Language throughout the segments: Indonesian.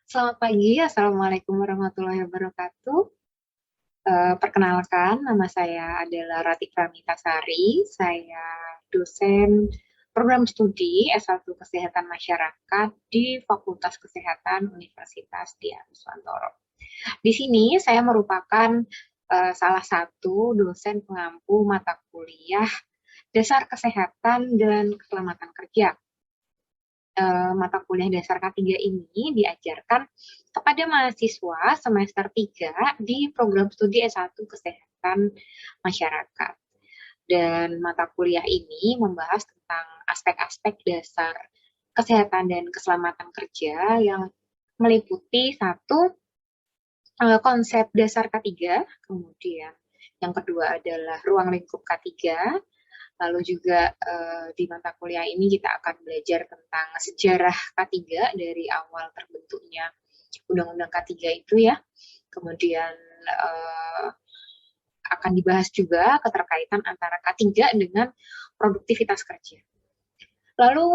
Selamat pagi, Assalamualaikum warahmatullahi wabarakatuh. Perkenalkan, nama saya adalah Ratih Pramitasari. Saya dosen program studi S1 Kesehatan Masyarakat di Fakultas Kesehatan Universitas Dianuswantoro. Di sini saya merupakan salah satu dosen pengampu mata kuliah Dasar Kesehatan dan Keselamatan Kerja. Mata kuliah dasar K3 ini diajarkan kepada mahasiswa semester 3 di program studi S1 Kesehatan Masyarakat. Dan mata kuliah ini membahas tentang aspek-aspek dasar kesehatan dan keselamatan kerja yang meliputi satu, konsep dasar K3, kemudian yang kedua adalah ruang lingkup K3. Lalu juga di mata kuliah ini kita akan belajar tentang sejarah K3 dari awal terbentuknya Undang-Undang K3 itu ya. Kemudian akan dibahas juga keterkaitan antara K3 dengan produktivitas kerja. Lalu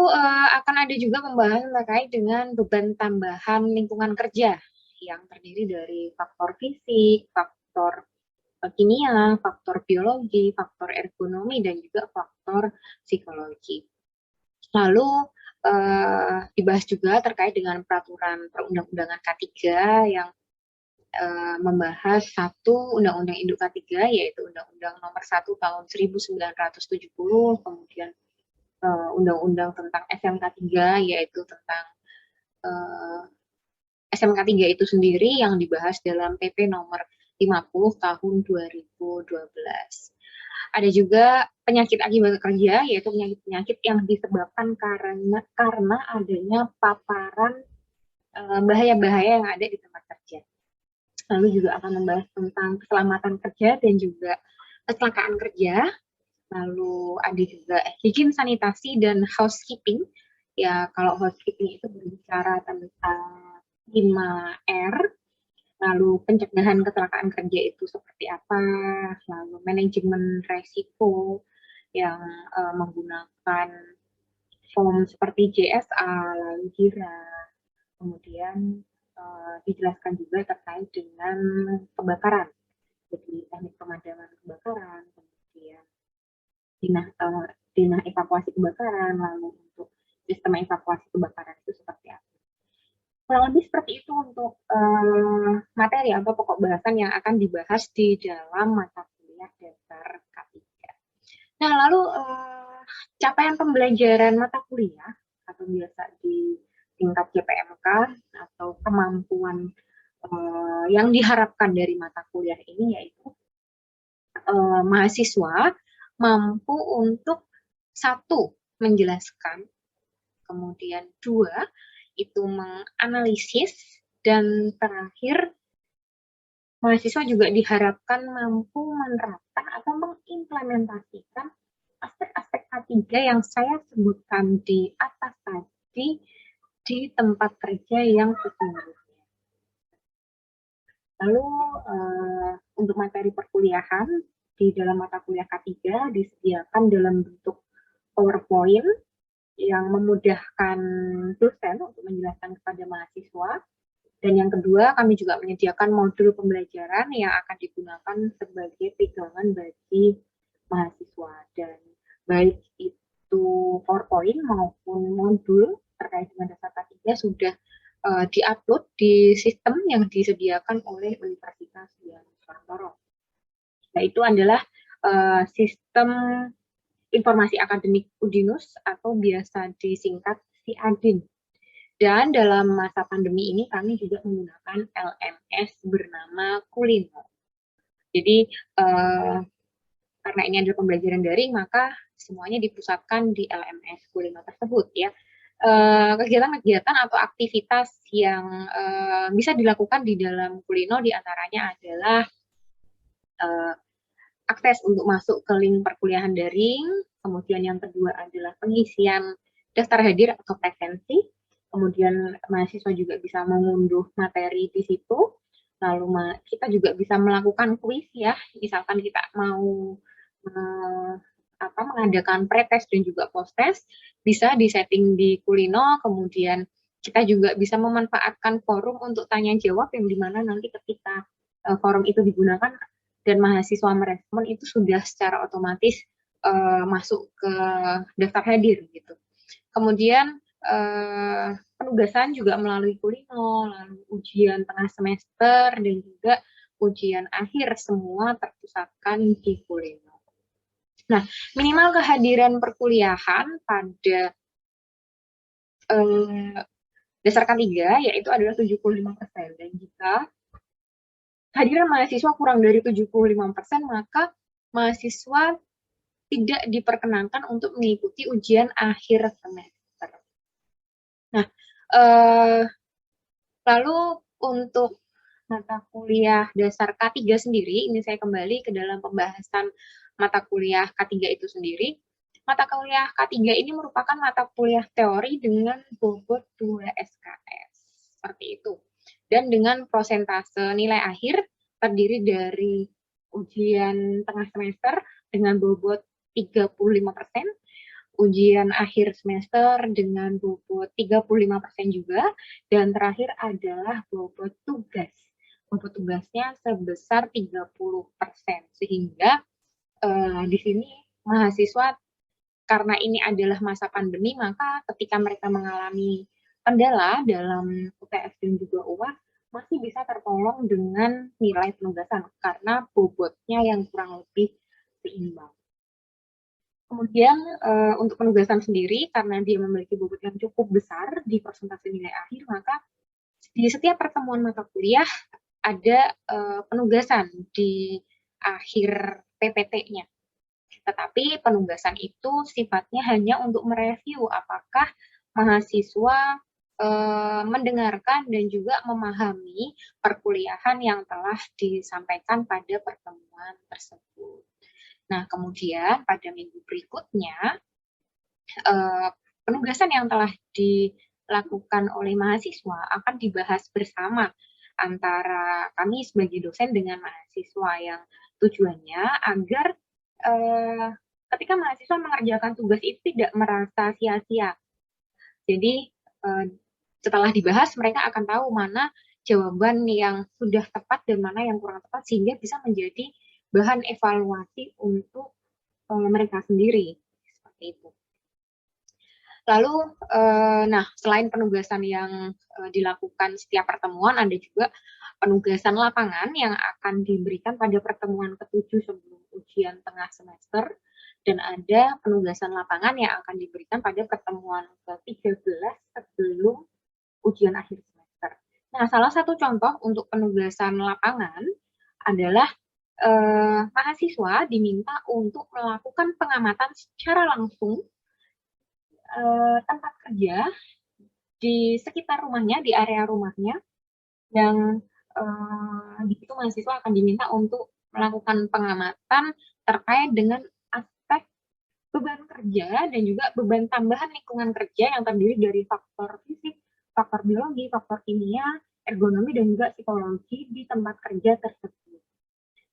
akan ada juga pembahasan terkait dengan beban tambahan lingkungan kerja yang terdiri dari faktor fisik, faktor kimia, faktor biologi, faktor ergonomi, dan juga faktor psikologi. Lalu dibahas juga terkait dengan peraturan perundang-undangan K3 yang membahas satu Undang-Undang Induk K3, yaitu Undang-Undang Nomor 1 Tahun 1970, kemudian Undang-Undang tentang SMK3, yaitu tentang SMK3 itu sendiri yang dibahas dalam PP nomor 50 tahun 2012. Ada juga penyakit akibat kerja, yaitu penyakit-penyakit yang disebabkan karena adanya paparan bahaya-bahaya yang ada di tempat kerja. Lalu juga akan membahas tentang keselamatan kerja dan juga kecelakaan kerja. Lalu ada juga higien sanitasi dan housekeeping. Ya, kalau housekeeping itu berbicara tentang 5R, lalu pencegahan kecelakaan kerja itu seperti apa, lalu manajemen resiko yang menggunakan form seperti JSA, lalu JIRA, kemudian dijelaskan juga terkait dengan kebakaran, jadi teknik pemadaman kebakaran, kemudian dinah evakuasi kebakaran, lalu untuk sistem evakuasi kebakaran itu seperti apa. Kurang lebih seperti itu untuk materi atau pokok bahasan yang akan dibahas di dalam mata kuliah dasar K3. Nah, lalu capaian pembelajaran mata kuliah atau biasa di tingkat JPMK atau kemampuan yang diharapkan dari mata kuliah ini yaitu mahasiswa mampu untuk satu, menjelaskan, kemudian dua, itu menganalisis, dan terakhir mahasiswa juga diharapkan mampu menerapkan atau mengimplementasikan aspek-aspek K3 yang saya sebutkan di atas tadi di tempat kerja yang sesungguhnya. Lalu untuk materi perkuliahan di dalam mata kuliah K3 disediakan dalam bentuk PowerPoint yang memudahkan dosen untuk menjelaskan kepada mahasiswa. Dan yang kedua, kami juga menyediakan modul pembelajaran yang akan digunakan sebagai pegangan bagi mahasiswa. Dan baik itu PowerPoint maupun modul terkait dengan dasar K3 sudah di-upload di sistem yang disediakan oleh Universitas Dianuswantoro. Nah, itu adalah sistem informasi akademik Udinus atau biasa disingkat SIADIN. Dan dalam masa pandemi ini kami juga menggunakan LMS bernama Kulino. Jadi karena ini adalah pembelajaran daring, maka semuanya dipusatkan di LMS Kulino tersebut ya. Kegiatan-kegiatan atau aktivitas yang bisa dilakukan di dalam Kulino diantaranya adalah akses untuk masuk ke link perkuliahan daring, kemudian yang kedua adalah pengisian daftar hadir atau presensi, kemudian mahasiswa juga bisa mengunduh materi di situ, lalu kita juga bisa melakukan kuis ya, misalkan kita mau mengadakan pretest dan juga posttest, bisa disetting di Kulino, kemudian kita juga bisa memanfaatkan forum untuk tanya jawab yang dimana nanti ketika forum itu digunakan dan mahasiswa merespon itu sudah secara otomatis masuk ke daftar hadir gitu. Kemudian penugasan juga melalui kulino, lalu ujian tengah semester dan juga ujian akhir semua terpusatkan di kulino. Nah, minimal kehadiran perkuliahan pada dasar K3 yaitu adalah 75%, dan jika kehadiran mahasiswa kurang dari 75%, maka mahasiswa tidak diperkenankan untuk mengikuti ujian akhir semester. Nah, lalu untuk mata kuliah dasar K3 sendiri, ini saya kembali ke dalam pembahasan mata kuliah K3 itu sendiri. Mata kuliah K3 ini merupakan mata kuliah teori dengan bobot 2 SKS, seperti itu. Dan dengan prosentase nilai akhir terdiri dari ujian tengah semester dengan bobot 35%, ujian akhir semester dengan bobot 35% juga, dan terakhir adalah bobot tugas. Bobot tugasnya sebesar 30%, sehingga di sini mahasiswa, karena ini adalah masa pandemi, maka ketika mereka mengalami kendala dalam UTS dan juga UAS, masih bisa tertolong dengan nilai penugasan karena bobotnya yang kurang lebih seimbang. Kemudian untuk penugasan sendiri, karena dia memiliki bobot yang cukup besar di persentase nilai akhir, maka di setiap pertemuan mata kuliah ada penugasan di akhir PPT-nya. Tetapi penugasan itu sifatnya hanya untuk mereview apakah mahasiswa mendengarkan dan juga memahami perkuliahan yang telah disampaikan pada pertemuan tersebut. Nah, kemudian pada minggu berikutnya, penugasan yang telah dilakukan oleh mahasiswa akan dibahas bersama antara kami sebagai dosen dengan mahasiswa, yang tujuannya agar ketika mahasiswa mengerjakan tugas itu tidak merasa sia-sia. Jadi setelah dibahas, mereka akan tahu mana jawaban yang sudah tepat dan mana yang kurang tepat, sehingga bisa menjadi bahan evaluasi untuk mereka sendiri. Seperti itu. Lalu, nah, selain penugasan yang dilakukan setiap pertemuan, ada juga penugasan lapangan yang akan diberikan pada pertemuan ke-7 sebelum ujian tengah semester, dan ada penugasan lapangan yang akan diberikan pada pertemuan ke-13 sebelum ujian akhir semester. Nah, salah satu contoh untuk penugasan lapangan adalah mahasiswa diminta untuk melakukan pengamatan secara langsung tempat kerja di sekitar rumahnya, di area rumahnya, yang di situ mahasiswa akan diminta untuk melakukan pengamatan terkait dengan aspek beban kerja dan juga beban tambahan lingkungan kerja yang terdiri dari faktor fisik, faktor biologi, faktor kimia, ergonomi, dan juga psikologi di tempat kerja tersebut.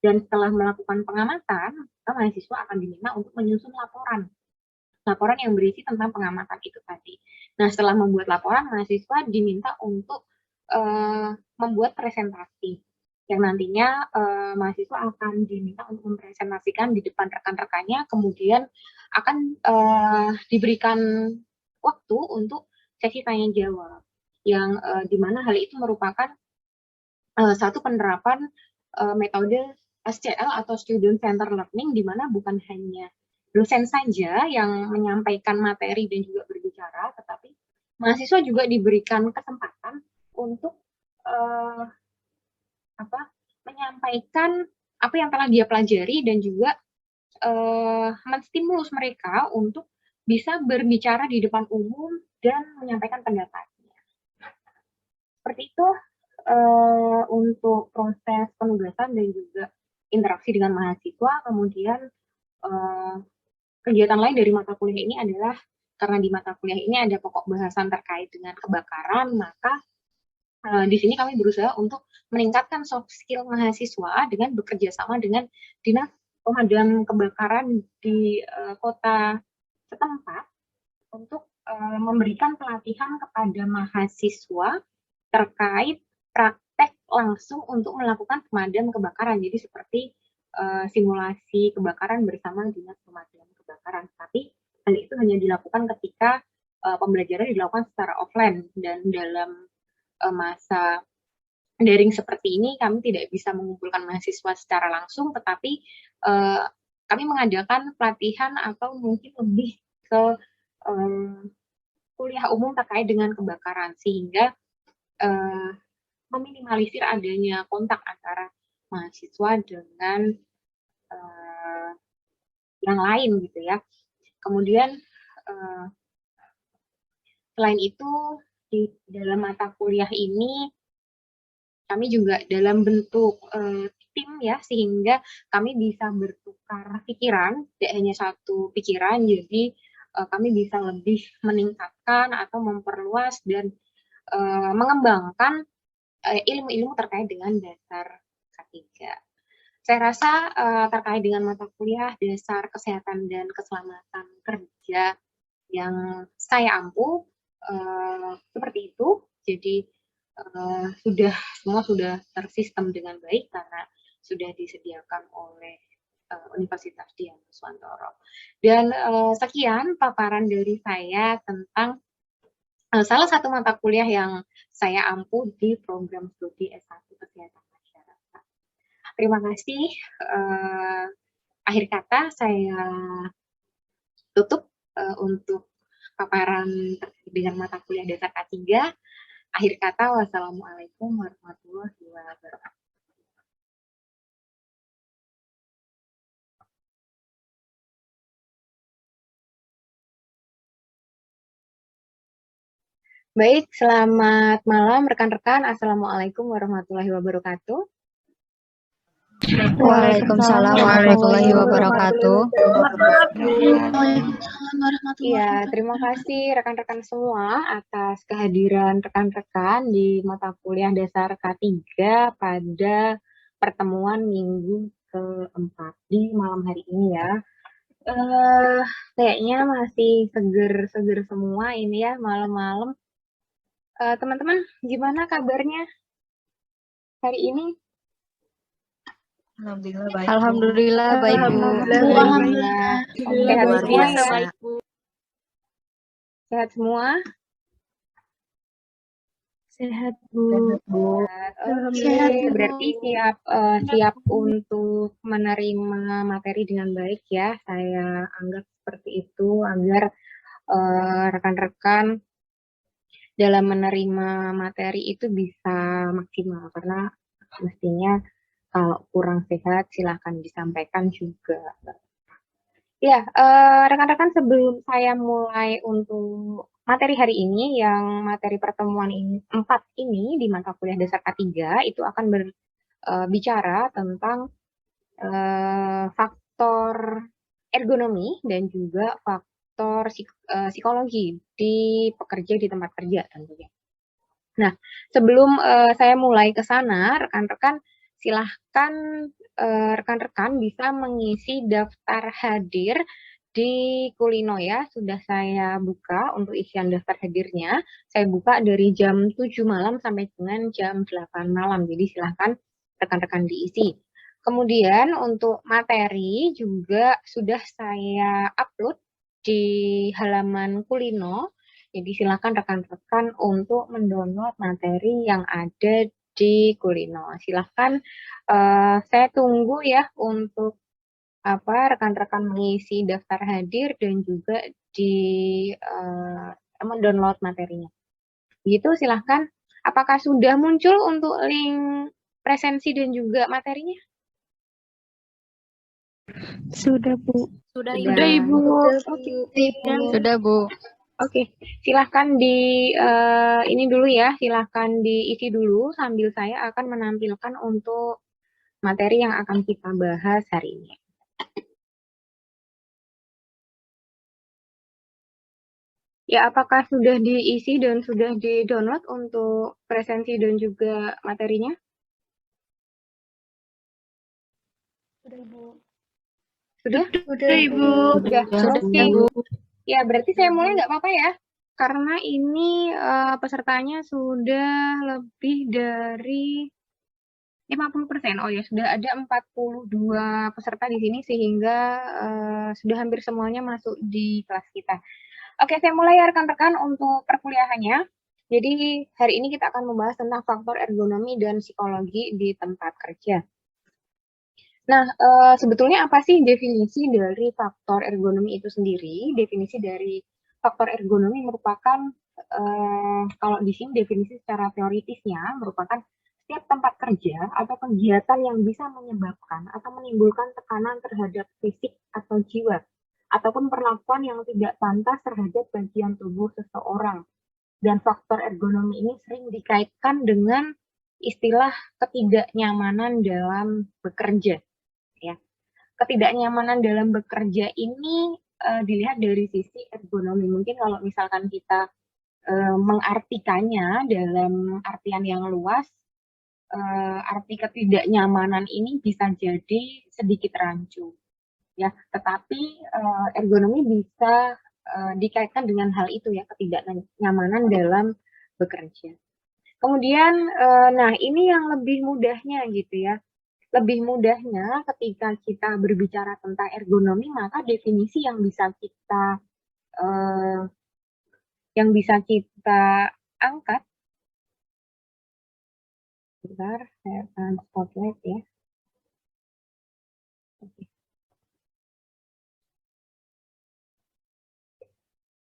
Dan setelah melakukan pengamatan, mahasiswa akan diminta untuk menyusun laporan yang berisi tentang pengamatan itu tadi. Nah, setelah membuat laporan, mahasiswa diminta untuk membuat presentasi yang nantinya mahasiswa akan diminta untuk mempresentasikan di depan rekan-rekannya, kemudian akan diberikan waktu untuk sesi tanya jawab, yang dimana hal itu merupakan satu penerapan metode SCL atau Student Center Learning, di mana bukan hanya dosen saja yang menyampaikan materi dan juga berbicara, tetapi mahasiswa juga diberikan kesempatan untuk menyampaikan apa yang telah dia pelajari dan juga menstimulus mereka untuk bisa berbicara di depan umum dan menyampaikan pendapatnya. Seperti itu untuk proses penugasan dan juga interaksi dengan mahasiswa. Kemudian kegiatan lain dari mata kuliah ini adalah, karena di mata kuliah ini ada pokok bahasan terkait dengan kebakaran, maka di sini kami berusaha untuk meningkatkan soft skill mahasiswa dengan bekerja sama dengan Dinas Pemadam Kebakaran di kota setempat untuk memberikan pelatihan kepada mahasiswa terkait praktek langsung untuk melakukan pemadam kebakaran. Jadi seperti simulasi kebakaran bersama dinas pemadam kebakaran. Tapi hal itu hanya dilakukan ketika pembelajaran dilakukan secara offline, dan dalam masa daring seperti ini kami tidak bisa mengumpulkan mahasiswa secara langsung, tetapi kami mengadakan pelatihan atau mungkin lebih ke kuliah umum terkait dengan kebakaran, sehingga meminimalisir adanya kontak antara mahasiswa dengan yang lain gitu ya. Kemudian selain itu di dalam mata kuliah ini kami juga dalam bentuk tim ya, sehingga kami bisa bertukar pikiran, tidak hanya satu pikiran, jadi kami bisa lebih meningkatkan atau memperluas dan mengembangkan ilmu-ilmu terkait dengan dasar K3. Saya rasa terkait dengan mata kuliah dasar kesehatan dan keselamatan kerja yang saya ampu seperti itu. Jadi semua sudah tersistem dengan baik karena sudah disediakan oleh Universitas Dian Nuswantoro. Dan sekian paparan dari saya tentang salah satu mata kuliah yang saya ampu di program studi S1 Kesehatan Masyarakat. Terima kasih. Akhir kata saya tutup untuk paparan dengan mata kuliah dasar K3. Akhir kata, wassalamualaikum warahmatullahi wabarakatuh. Baik, selamat malam rekan-rekan. Assalamualaikum warahmatullahi wabarakatuh. Waalaikumsalam warahmatullahi wabarakatuh. Iya, terima kasih rekan-rekan semua atas kehadiran rekan-rekan di mata kuliah dasar K3 pada pertemuan minggu keempat di malam hari ini ya. Kayaknya masih seger-seger semua ini ya malam-malam. Teman-teman, gimana kabarnya hari ini? Alhamdulillah baik. Alhamdulillah baik, Bu. Alhamdulillah. Sehat semua ya? Sehat semua? Sehat, Bu. Oke, berarti siap untuk menerima materi dengan baik ya. Saya anggap seperti itu agar rekan-rekan dalam menerima materi itu bisa maksimal, karena mestinya kalau kurang sehat silahkan disampaikan juga. Ya, rekan-rekan, sebelum saya mulai untuk materi hari ini, yang materi pertemuan 4 ini di mata kuliah dasar K3 itu akan berbicara tentang faktor ergonomi dan juga faktor psikologi di pekerja di tempat kerja tentunya. Nah, sebelum saya mulai ke sana, rekan-rekan silahkan rekan-rekan bisa mengisi daftar hadir di Kulino ya. Sudah saya buka untuk isian daftar hadirnya. Saya buka dari jam 7 malam sampai dengan jam 8 malam. Jadi silahkan rekan-rekan diisi. Kemudian untuk materi juga sudah saya upload di halaman Kulino. Jadi silakan rekan-rekan untuk mendownload materi yang ada di Kulino. Silahkan saya tunggu ya untuk rekan-rekan mengisi daftar hadir dan juga di mendownload materinya. Begitu, silahkan. Apakah sudah muncul untuk link presensi dan juga materinya? Sudah, Bu. Sudah, Ibu. Sudah, Bu. Oke, silahkan ini dulu ya, silahkan diisi dulu sambil saya akan menampilkan untuk materi yang akan kita bahas hari ini. Ya, apakah sudah diisi dan sudah di-download untuk presensi dan juga materinya? Sudah, Ibu. Sudah? Sudah, Ibu. Sudah, oke. Ya, berarti saya mulai nggak apa-apa ya? karena ini pesertanya sudah lebih dari 50%. Oh ya, sudah ada 42 peserta di sini sehingga sudah hampir semuanya masuk di kelas kita. Oke, saya mulai ya rekan-rekan untuk perkuliahannya. Jadi hari ini kita akan membahas tentang faktor ergonomi dan psikologi di tempat kerja. Nah, sebetulnya apa sih definisi dari faktor ergonomi itu sendiri? Definisi dari faktor ergonomi merupakan, kalau di sini definisi secara teoritisnya merupakan setiap tempat kerja atau kegiatan yang bisa menyebabkan atau menimbulkan tekanan terhadap fisik atau jiwa, ataupun perlakuan yang tidak pantas terhadap bagian tubuh seseorang. Dan faktor ergonomi ini sering dikaitkan dengan istilah ketidaknyamanan dalam bekerja. Ya. Ketidaknyamanan dalam bekerja ini dilihat dari sisi ergonomi. Mungkin kalau misalkan kita mengartikannya dalam artian yang luas, arti ketidaknyamanan ini bisa jadi sedikit rancu, ya. Tetapi ergonomi bisa dikaitkan dengan hal itu ya, ketidaknyamanan dalam bekerja. Kemudian, nah ini yang lebih mudahnya gitu ya. Lebih mudahnya ketika kita berbicara tentang ergonomi, maka definisi yang bisa kita angkat. Bentar, saya akan spotlight ya. Oke.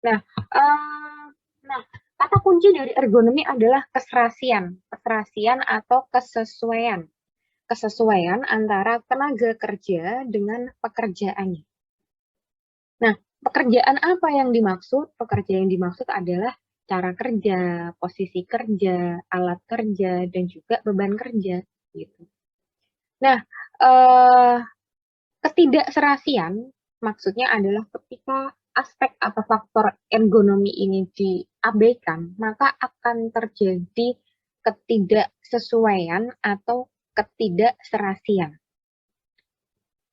Nah, kata kunci dari ergonomi adalah keserasian atau kesesuaian. Kesesuaian antara tenaga kerja dengan pekerjaannya. Nah, pekerjaan apa yang dimaksud? Pekerjaan yang dimaksud adalah cara kerja, posisi kerja, alat kerja, dan juga beban kerja. Gitu. Nah, ketidakserasian maksudnya adalah ketika aspek atau faktor ergonomi ini diabaikan, maka akan terjadi ketidaksesuaian atau ketidakserasian.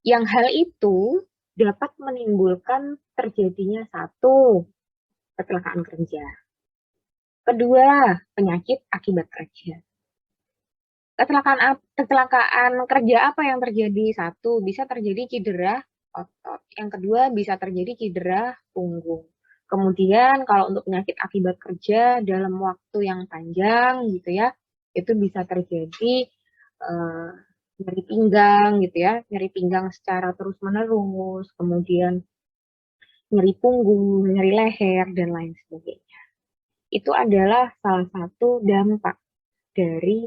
Yang hal itu dapat menimbulkan terjadinya satu, kecelakaan kerja. Kedua, penyakit akibat kerja. Kecelakaan kerja apa yang terjadi? Satu, bisa terjadi cedera otot. Yang kedua, bisa terjadi cedera punggung. Kemudian kalau untuk penyakit akibat kerja dalam waktu yang panjang gitu ya, itu bisa terjadi nyeri pinggang gitu ya, nyeri pinggang secara terus-menerus, kemudian nyeri punggung, nyeri leher, dan lain sebagainya. Itu adalah salah satu dampak dari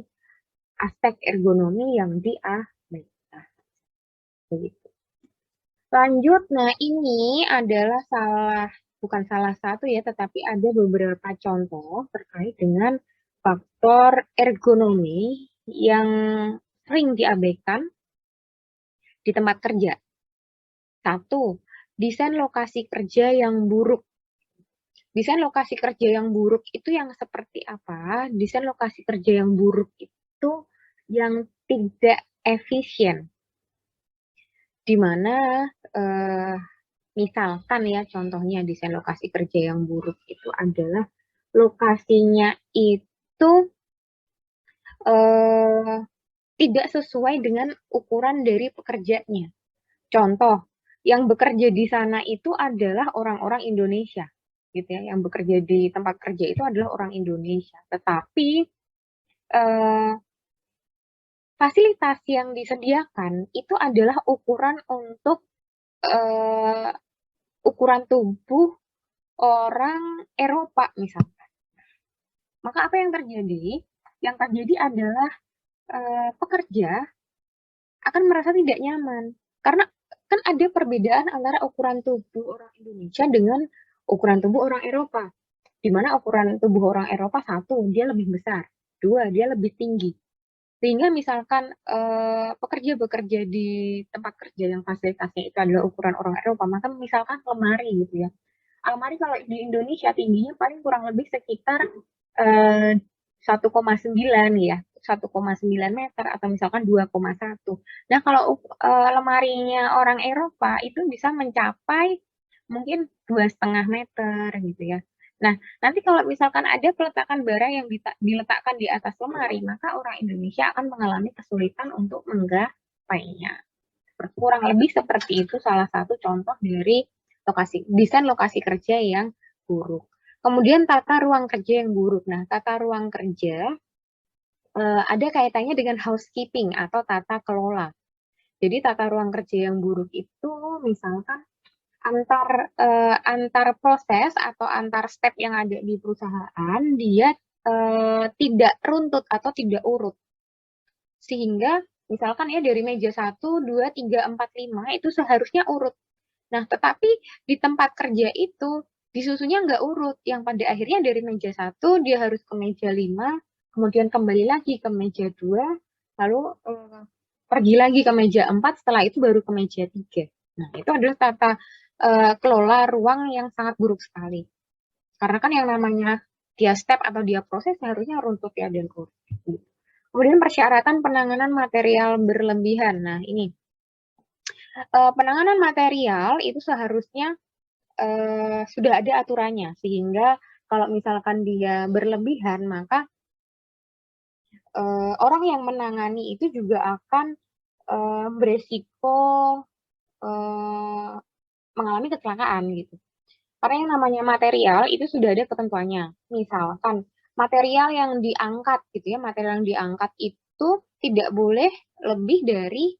aspek ergonomi yang diabaikan. Begitu. Lanjut, nah ini adalah bukan salah satu ya, tetapi ada beberapa contoh terkait dengan faktor ergonomi yang sering diabaikan di tempat kerja. Satu, desain lokasi kerja yang buruk. Desain lokasi kerja yang buruk itu yang seperti apa? Desain lokasi kerja yang buruk itu yang tidak efisien. Di mana misalkan ya contohnya desain lokasi kerja yang buruk itu adalah lokasinya itu tidak sesuai dengan ukuran dari pekerjanya. Contoh, yang bekerja di sana itu adalah orang-orang Indonesia, gitu ya. Yang bekerja di tempat kerja itu adalah orang Indonesia. Tetapi fasilitas yang disediakan itu adalah ukuran untuk ukuran tubuh orang Eropa misalkan. Maka apa yang terjadi? Yang terjadi adalah pekerja akan merasa tidak nyaman. Karena kan ada perbedaan antara ukuran tubuh orang Indonesia dengan ukuran tubuh orang Eropa. Di mana ukuran tubuh orang Eropa, satu, dia lebih besar. Dua, dia lebih tinggi. Sehingga misalkan pekerja bekerja di tempat kerja yang fasilitasnya itu adalah ukuran orang Eropa, maka misalkan lemari gitu ya. Lemari kalau di Indonesia tingginya paling kurang lebih sekitar 1,9 ya, 1,9 meter atau misalkan 2,1. Nah, kalau lemarinya orang Eropa itu bisa mencapai mungkin 2,5 meter gitu ya. Nah, nanti kalau misalkan ada peletakan barang yang diletakkan di atas lemari, maka orang Indonesia akan mengalami kesulitan untuk menggapainya. Kurang lebih seperti itu salah satu contoh dari desain lokasi kerja yang buruk. Kemudian tata ruang kerja yang buruk. Nah, tata ruang kerja ada kaitannya dengan housekeeping atau tata kelola. Jadi tata ruang kerja yang buruk itu misalkan antar proses atau antar step yang ada di perusahaan dia tidak runtut atau tidak urut. Sehingga misalkan ya dari meja 1, 2, 3, 4, 5 itu seharusnya urut. Nah, tetapi di tempat kerja itu disusunnya nggak urut. Yang pada akhirnya dari meja 1 dia harus ke meja 5, kemudian kembali lagi ke meja 2, lalu pergi lagi ke meja 4, setelah itu baru ke meja 3. Nah, itu adalah tata kelola ruang yang sangat buruk sekali. Karena kan yang namanya dia step atau dia proses seharusnya runtut ya dan urut. Kemudian persyaratan penanganan material berlebihan. Nah, ini penanganan material itu seharusnya sudah ada aturannya, sehingga kalau misalkan dia berlebihan, maka orang yang menangani itu juga akan beresiko mengalami kecelakaan gitu. Karena yang namanya material itu sudah ada ketentuannya. Misalkan material yang diangkat gitu ya, material yang diangkat itu tidak boleh lebih dari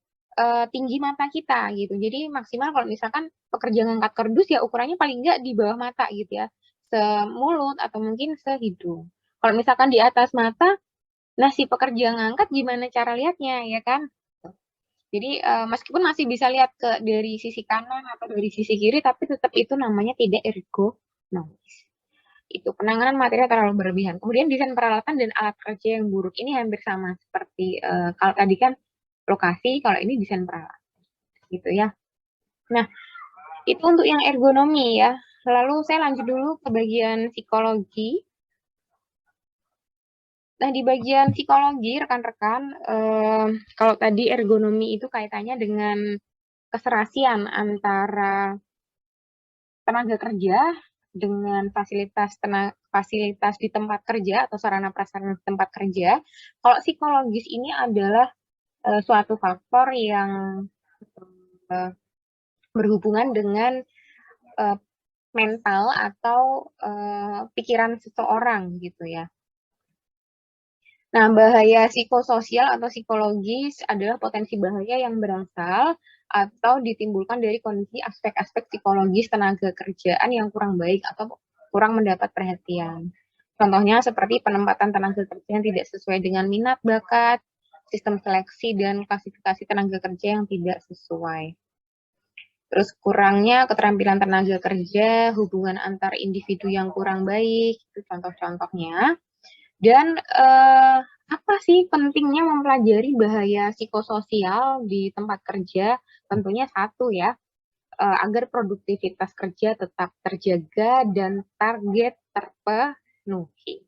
tinggi mata kita gitu. Jadi maksimal kalau misalkan pekerja ngangkat kardus ya ukurannya paling nggak di bawah mata gitu ya, semulut atau mungkin sehidung. Kalau misalkan di atas mata, nah si pekerja ngangkat gimana cara lihatnya ya kan? Jadi meskipun masih bisa lihat dari sisi kanan atau dari sisi kiri, tapi tetap itu namanya tidak ergonomis. Itu penanganan material terlalu berlebihan. Kemudian desain peralatan dan alat kerja yang buruk ini hampir sama seperti kalau tadi kan lokasi, kalau ini desain peralatan, gitu ya. Nah, itu untuk yang ergonomi ya. Lalu saya lanjut dulu ke bagian psikologi. Nah, di bagian psikologi, rekan-rekan, kalau tadi ergonomi itu kaitannya dengan keserasian antara tenaga kerja dengan fasilitas di tempat kerja atau sarana prasarana di tempat kerja. Kalau psikologis ini adalah suatu faktor yang berhubungan dengan mental atau pikiran seseorang gitu ya. Nah, bahaya psikososial atau psikologis adalah potensi bahaya yang berasal atau ditimbulkan dari kondisi aspek-aspek psikologis tenaga kerjaan yang kurang baik atau kurang mendapat perhatian. Contohnya seperti penempatan tenaga kerja yang tidak sesuai dengan minat, bakat, sistem seleksi, dan klasifikasi tenaga kerja yang tidak sesuai. Terus kurangnya keterampilan tenaga kerja, hubungan antar individu yang kurang baik, itu contoh-contohnya. Dan apa sih pentingnya mempelajari bahaya psikososial di tempat kerja? Tentunya satu ya, agar produktivitas kerja tetap terjaga dan target terpenuhi.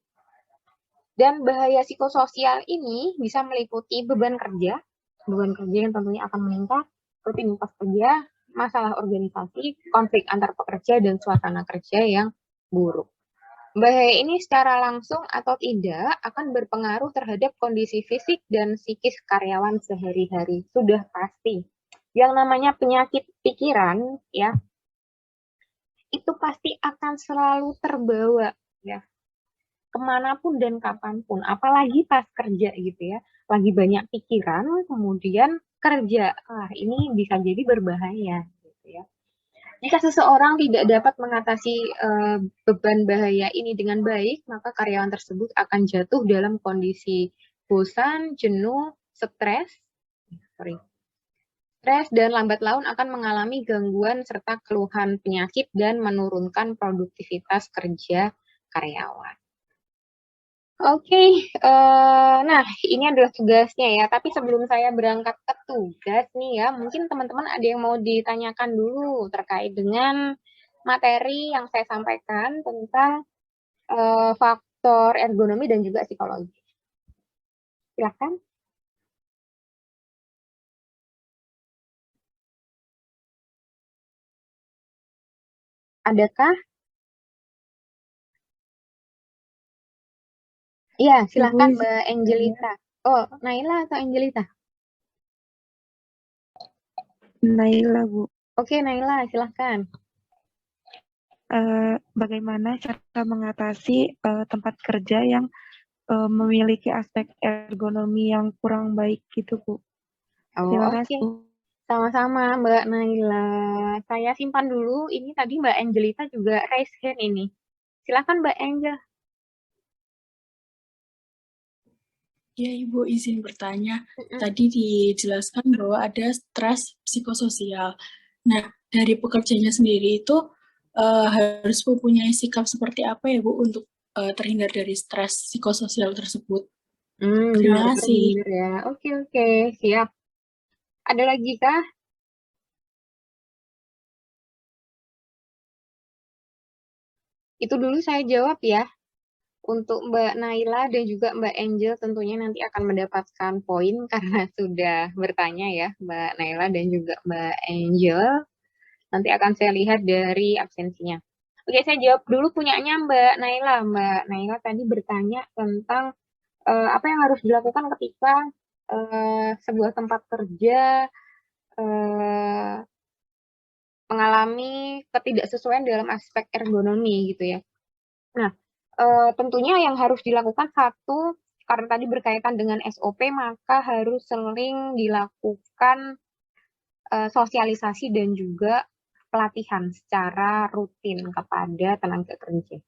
Dan bahaya psikososial ini bisa meliputi beban kerja yang tentunya akan meningkat, rutinitas kerja, masalah organisasi, konflik antar pekerja, dan suasana kerja yang buruk. Bahaya ini secara langsung atau tidak akan berpengaruh terhadap kondisi fisik dan psikis karyawan sehari-hari. Sudah pasti. Yang namanya penyakit pikiran, ya, itu pasti akan selalu terbawa, ya, kemanapun dan kapanpun. Apalagi pas kerja gitu ya. Lagi banyak pikiran, kemudian kerja. Ini bisa jadi berbahaya, gitu ya. Jika seseorang tidak dapat mengatasi beban bahaya ini dengan baik, maka karyawan tersebut akan jatuh dalam kondisi bosan, jenuh, stres, dan lambat laun akan mengalami gangguan serta keluhan penyakit dan menurunkan produktivitas kerja karyawan. Oke, nah ini adalah tugasnya ya. Tapi sebelum saya berangkat ke tugas nih ya, mungkin teman-teman ada yang mau ditanyakan dulu terkait dengan materi yang saya sampaikan tentang faktor ergonomi dan juga psikologi. Silakan. Adakah? Iya, silahkan Ibu, Mbak Angelita. Oh, Naila atau Angelita? Naila, Bu. Oke, Naila, silahkan. Bagaimana cara mengatasi tempat kerja yang memiliki aspek ergonomi yang kurang baik gitu, Bu? Oh, Terima oke. kasih, Bu. Sama-sama Mbak Naila. Saya simpan dulu. Ini tadi Mbak Angelita juga raise hand ini. Silakan Mbak Angel. Ya, Ibu izin bertanya. Mm-mm. Tadi dijelaskan bahwa ada stres psikososial. Nah, dari pekerjanya sendiri itu harus mempunyai sikap seperti apa ya, Bu, untuk terhindar dari stres psikososial tersebut? Terima Biar kasih. terhindar ya. Oke, oke. Siap. Ada lagi kah? Itu dulu saya jawab ya. Untuk Mbak Naila dan juga Mbak Angel tentunya nanti akan mendapatkan poin karena sudah bertanya ya Mbak Naila dan juga Mbak Angel. Nanti akan saya lihat dari absensinya. Oke, saya jawab dulu punyanya Mbak Naila. Mbak Naila tadi bertanya tentang apa yang harus dilakukan ketika sebuah tempat kerja eh, mengalami ketidaksesuaian dalam aspek ergonomi gitu ya. Nah, tentunya yang harus dilakukan satu, karena tadi berkaitan dengan SOP, maka harus sering dilakukan sosialisasi dan juga pelatihan secara rutin kepada tenaga kerja.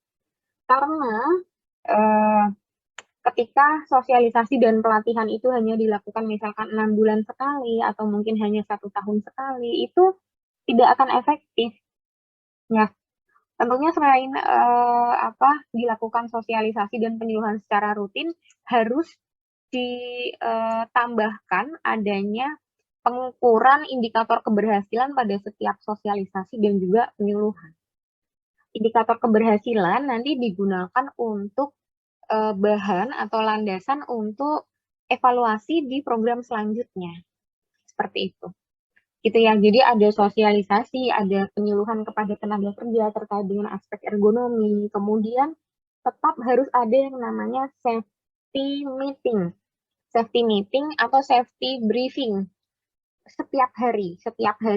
Karena eh, ketika sosialisasi dan pelatihan itu hanya dilakukan misalkan 6 bulan sekali atau mungkin hanya 1 tahun sekali, itu tidak akan efektif. Ya, tentunya selain dilakukan sosialisasi dan penyuluhan secara rutin, harus ditambahkan adanya pengukuran indikator keberhasilan pada setiap sosialisasi dan juga penyuluhan. Indikator keberhasilan nanti digunakan untuk bahan atau landasan untuk evaluasi di program selanjutnya. Seperti itu. Gitu ya. Jadi ada sosialisasi, ada penyuluhan kepada tenaga kerja terkait dengan aspek ergonomi. Kemudian tetap harus ada yang namanya safety meeting. Safety meeting atau safety briefing setiap hari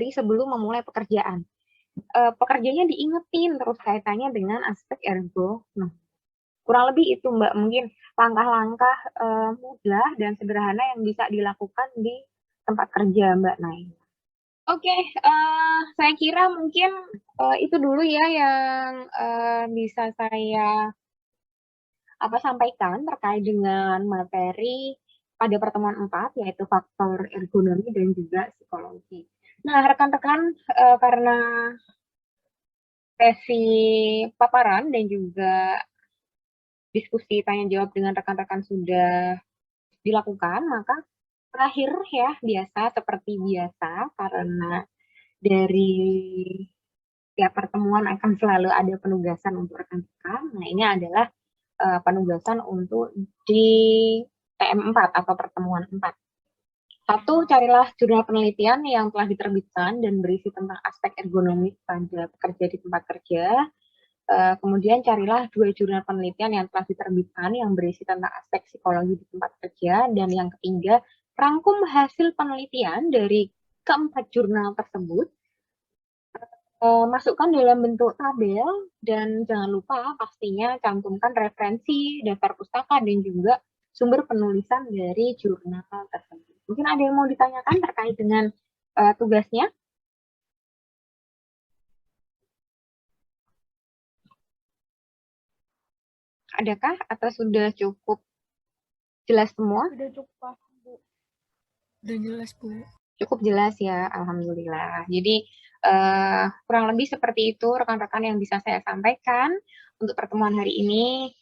sebelum memulai pekerjaan. Pekerjanya diingetin terus kaitannya dengan aspek ergo. Nah, kurang lebih itu Mbak, mungkin langkah-langkah mudah dan sederhana yang bisa dilakukan di tempat kerja Mbak Nay. Oke, saya kira mungkin itu dulu ya yang bisa saya sampaikan terkait dengan materi pada pertemuan 4, yaitu faktor ergonomi dan juga psikologi. Nah, rekan-rekan, karena sesi paparan dan juga diskusi tanya jawab dengan rekan-rekan sudah dilakukan, maka terakhir ya seperti biasa karena dari tiap pertemuan akan selalu ada penugasan untuk rekan-rekan. Nah, ini adalah penugasan untuk di TM4 atau pertemuan 4. Satu, carilah jurnal penelitian yang telah diterbitkan dan berisi tentang aspek ergonomi pada pekerja di tempat kerja. Kemudian carilah 2 jurnal penelitian yang telah diterbitkan yang berisi tentang aspek psikologi di tempat kerja. Dan yang ketiga, rangkum hasil penelitian dari keempat jurnal tersebut, masukkan dalam bentuk tabel, dan jangan lupa pastinya cantumkan referensi, daftar pustaka, dan juga sumber penulisan dari jurnal tersebut. Mungkin ada yang mau ditanyakan terkait dengan tugasnya? Adakah atau sudah cukup jelas semua? Sudah cukup, Bu. Sudah jelas, Bu. Cukup jelas ya, alhamdulillah. Jadi kurang lebih seperti itu rekan-rekan yang bisa saya sampaikan untuk pertemuan hari ini.